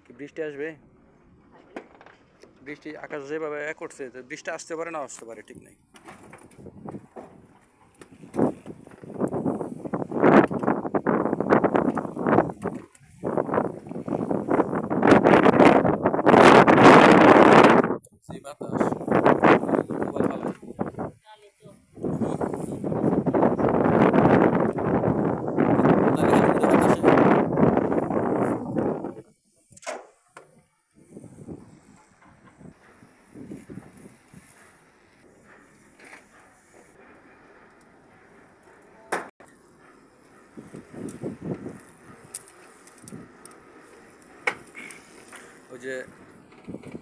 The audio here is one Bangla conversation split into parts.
কি বৃষ্টি আসবে? বৃষ্টি আকাশ যেভাবে করছে বৃষ্টি আসতে পারে না আসতে পারে ঠিক নেই। সেই বাতাস খুবই ভালো। তাহলে কিন্তু বাতাসে ওই যে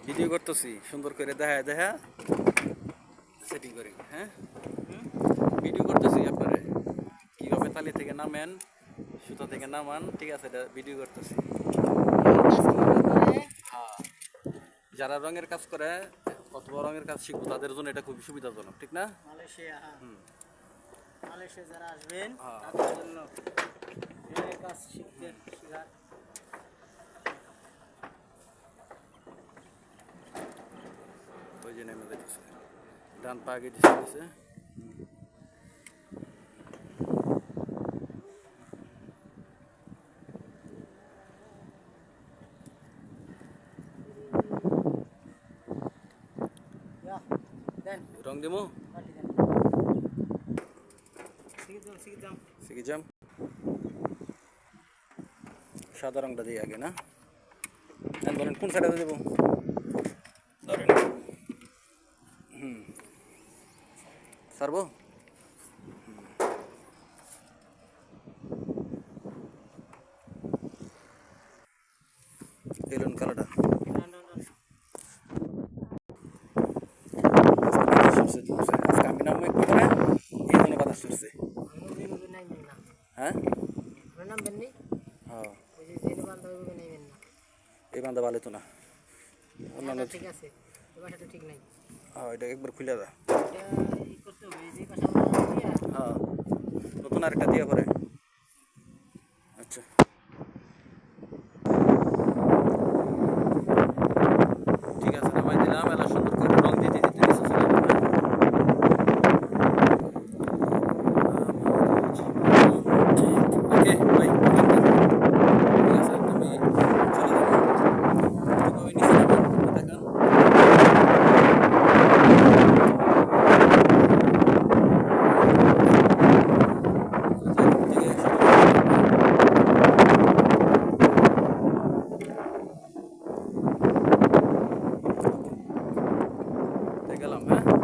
ভিডিও করতেছি সুন্দর করে দেখা দেখা সেটিং করি। হ্যাঁ, ভিডিও করতেছি আপনারে কিভাবে তালি থেকে নামেন, সুতা থেকে নামান, ঠিক আছে, এটা ভিডিও করতেছি। হ্যাঁ, যারা রঙের কাজ করে অথবা রঙের কাজ শিখবো তাদের জন্য এটা খুবই সুবিধাজনক, ঠিক না? মালয়েশিয়া, হ্যাঁ। মালয়েশিয়া যারা আসবেন হ্যাঁ। তাদের জন্য রঙের কাজ শিখতে শেখার ওই যে নেমে যাইতেছে, ডান পা আগে দিছে। দেন রং দেবো, পাল্টি দেন। শিখে যাম শিখে যাম। সাদা রংটা দিই আগে না? হ্যাঁ, ধরেন কোন সাইডে দেবো? ধরেন সারবো। এলন কালারটা আজকে আমি নামবো একটু করে, এই জন্য বাতাস চলছে। হ্যাঁ নামবেন নি, হ্যাঁ, ওই যে জেনে বান্ধব হবে নেবেন না। এই বান্ধা ভালো তো না, অন্যান্য ঠিক আছে, এই বাসাটা ঠিক নাই। হ্যাঁ এটা একবার খুলে দা। এটা ই করতে হবে, এই যে বাসা বানানো দিয়া হ্যাঁ, নতুন আরেকটা দিয়ে পরে। আচ্ছা, ঠিক আছে, নামাই দিলাম। এলা সুন্দর করে রং দিতে দিতে নিচে চলে যাবো, হ্যাঁ? ঠিক, ওকে ভাই, ঠিক আছে, তুমি চলে যাবো। ওই নিচে নামান, দেখান। থেকে গেলাম, হ্যাঁ।